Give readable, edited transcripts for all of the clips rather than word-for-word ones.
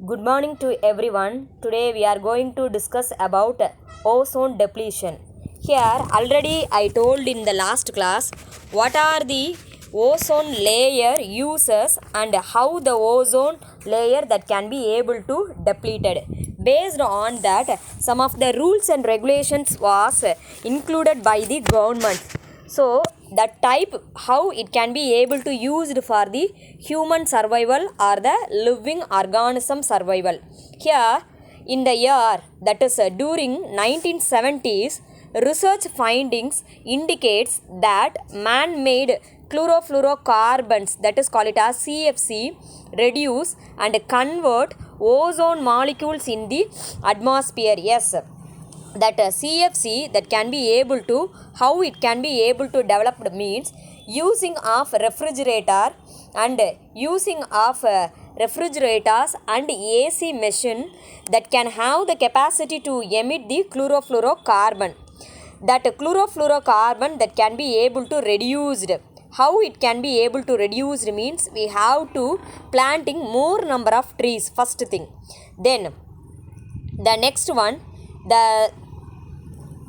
Good morning to everyone. Today we are going to discuss about ozone depletion. Here already I told in the last class what are the ozone layer uses and how the ozone layer that can be able to depleted. Based on that, some of the rules and regulations was included by the government. So that type how it can be able to used for the human survival or the living organism survival. Here in the year that is during 1970s, research findings indicates that man-made chlorofluorocarbons, that is called it as CFC, reduce and convert ozone molecules in the atmosphere. Yes, that CFC that can be able to how it can be able to develop means using of refrigerator and using of refrigerators and AC machine that can have the capacity to emit the chlorofluorocarbon. That chlorofluorocarbon that can be able to reduced. How it can be able to reduce means we have to planting more number of trees, first thing. Then the next one, the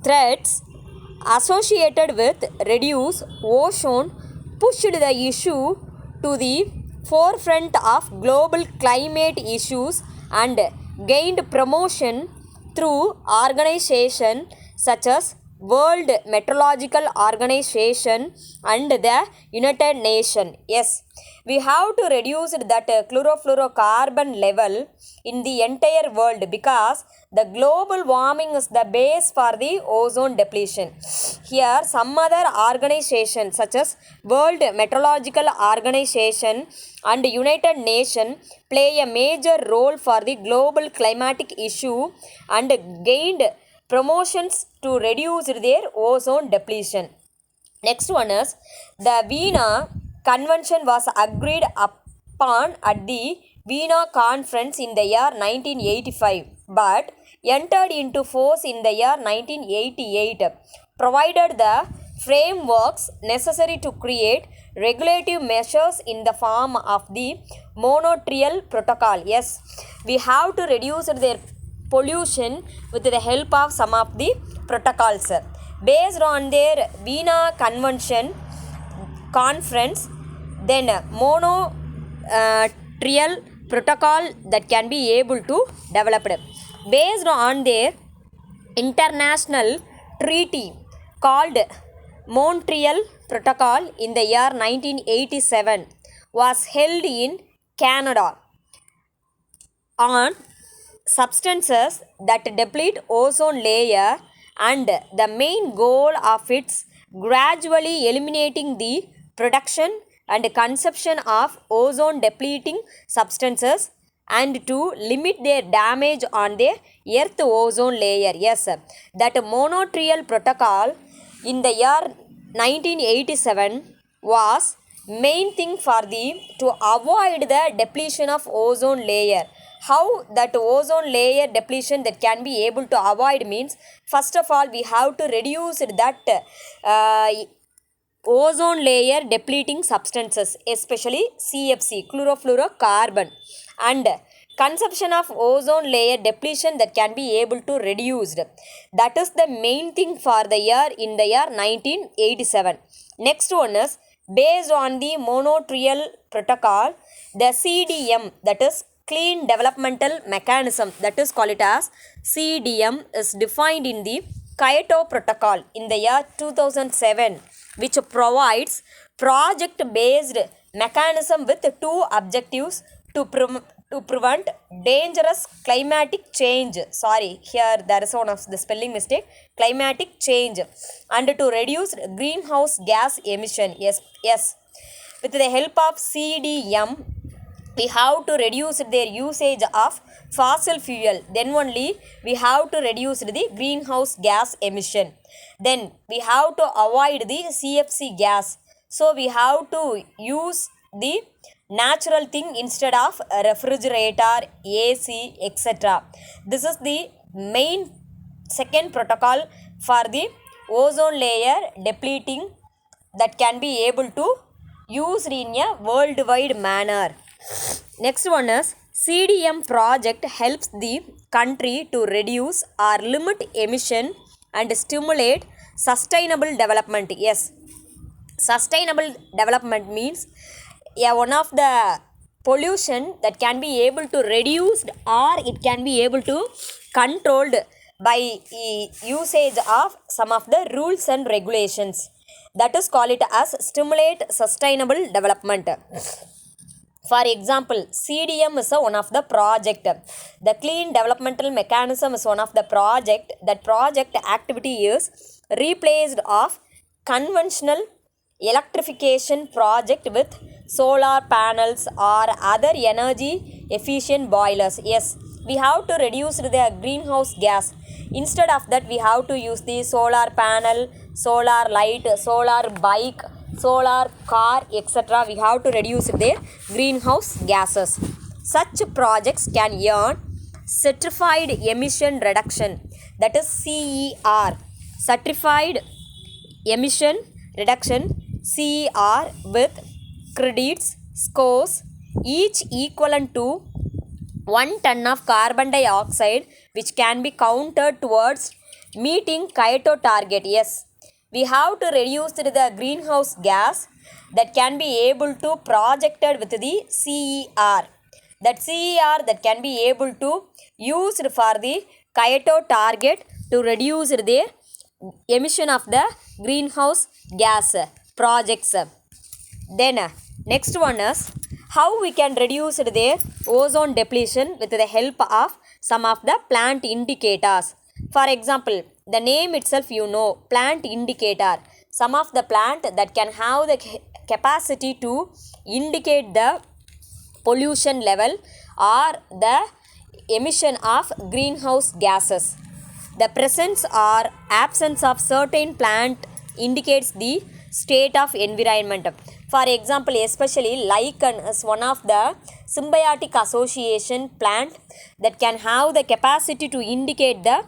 threats associated with reduced ozone pushed the issue to the forefront of global climate issues and gained promotion through organizations such as World Meteorological Organization and the United Nations. Yes, we have to reduce that chlorofluorocarbon level in the entire world because the global warming is the base for the ozone depletion. Here, some other organizations such as World Meteorological Organization and United Nations play a major role for the global climatic issue and gained promotions to reduce their ozone depletion. Next one is the Vienna Convention was agreed upon at the Vienna Conference in the year 1985 but entered into force in the year 1988, provided the frameworks necessary to create regulative measures in the form of the Montreal Protocol. Yes, we have to reduce their pollution with the help of some of the protocols. Based on their Vienna Convention conference, then Montreal Protocol that can be able to develop it. Based on their international treaty called Montreal Protocol in the year 1987 was held in Canada on substances that deplete ozone layer, and the main goal of its gradually eliminating the production and consumption of ozone depleting substances and to limit their damage on the earth ozone layer. Yes, that Montreal Protocol in the year 1987 was main thing for the to avoid the depletion of ozone layer. How that ozone layer depletion that can be able to avoid means, first of all we have to reduce that uh, ozone layer depleting substances, especially CFC, chlorofluorocarbon, and consumption of ozone layer depletion that can be able to reduced. That is the main thing for the year in the year 1987. Next one is based on the Montreal Protocol, the CDM, that is Clean Developmental Mechanism, that is called it as CDM, is defined in the Kyoto Protocol in the year 2007, which provides project-based mechanism with two objectives to prevent dangerous climatic change. Sorry, here there is one of the spelling mistake. Climatic change and to reduce greenhouse gas emission. Yes. With the help of CDM, we have to reduce their usage of fossil fuel, then only we have to reduce the greenhouse gas emission. Then we have to avoid the CFC gas, so we have to use the natural thing instead of a refrigerator, AC, etc. This is the main second protocol for the ozone layer depleting that can be able to use in a worldwide manner. Next one is CDM project helps the country to reduce or limit emission and stimulate sustainable development. Yes, sustainable development means one of the pollution that can be able to reduced or it can be able to controlled by usage of some of the rules and regulations. That is called it as stimulate sustainable development. For example, CDM is one of the project. The clean developmental mechanism is one of the project. That project activity is replaced of conventional electrification project with solar panels or other energy efficient boilers. Yes, we have to reduce the greenhouse gas. Instead of that, we have to use the solar panel, solar light, solar bike, solar car, etc. We have to reduce their greenhouse gases. Such projects can earn certified emission reduction, that is CER, certified emission reduction, CER, with credits scores each equivalent to 1 ton of carbon dioxide, which can be counted towards meeting Kyoto target. Yes, we have to reduce the greenhouse gas that can be able to projected with the CER. That CER that can be able to used for the Kyoto target to reduce the emission of the greenhouse gas projects. Then next one is how we can reduce the ozone depletion with the help of some of the plant indicators. For example, the name itself, plant indicator. Some of the plant that can have the capacity to indicate the pollution level or the emission of greenhouse gases. The presence or absence of certain plant indicates the state of environment. For example, especially lichen is one of the symbiotic association plant that can have the capacity to indicate the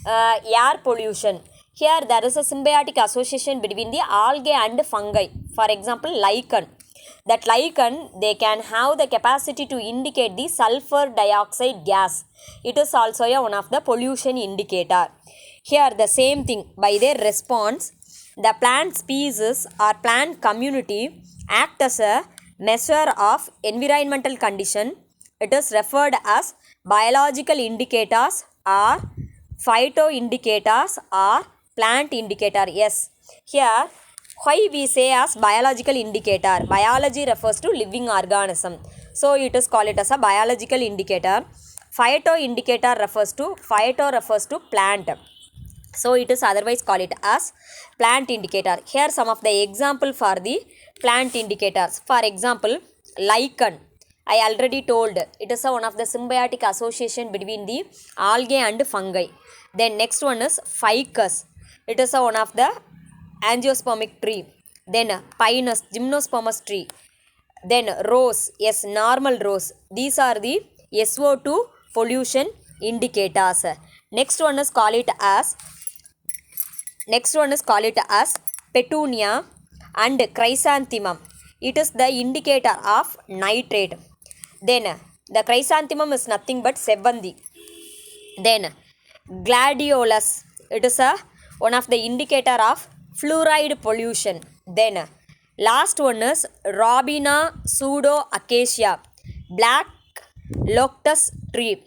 air pollution. Here there is a symbiotic association between the algae and fungi. For example, lichen. That lichen, they can have the capacity to indicate the sulfur dioxide gas. It is also one of the pollution indicator. Here the same thing, by their response, the plant species or plant community act as a measure of environmental condition. It is referred as biological indicators or phytoindicators or plant indicator. Yes, here why we say as biological indicator? Biology refers to living organism, so it is called it as a biological indicator. Phytoindicator refers to plant, so it is otherwise call it as plant indicator. Here some of the example for the plant indicators. For example, lichen, I already told, it is one of the symbiotic association between the algae and fungi. Then next one is ficus, it is one of the angiospermic tree. Then pinus, gymnospermous tree. Then rose, yes, normal rose. These are the SO2 pollution indicators. Next one is call it as petunia and chrysanthemum. It is the indicator of nitrate. Then the chrysanthemum is nothing but sevandi. Then gladiolus, it is one of the indicator of fluoride pollution. Then last one is Robina pseudoacacia, black locust tree,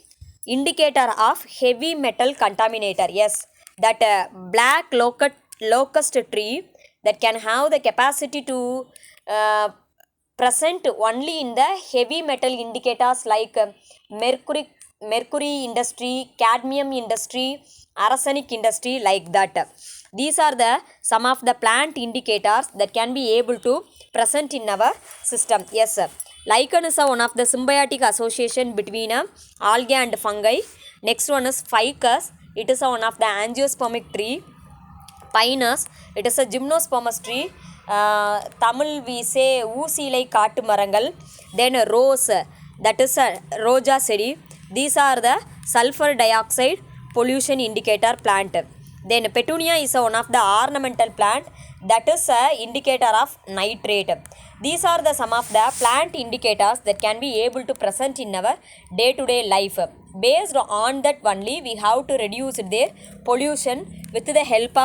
indicator of heavy metal contaminator. Yes, that black locust tree that can have the capacity to present only in the heavy metal indicators like mercury industry, cadmium industry, arsenic industry, like that. These are the some of the plant indicators that can be able to present in our system. Yes, lichen is one of the symbiotic association between algae and fungi. Next one is ficus, it is one of the angiospermic tree. Pinus, it is a gymnospermous tree. Tamil we say ஊசிலை காட்டு மரங்கள். Then rose, that is a roja செடி. These are the sulfur dioxide pollution indicator plant. Then petunia is one of the ornamental plant, that is a indicator of nitrate. These are the some of the plant indicators that can be able to present in our day-to-day life. Based on that only we have to reduce their pollution with the help of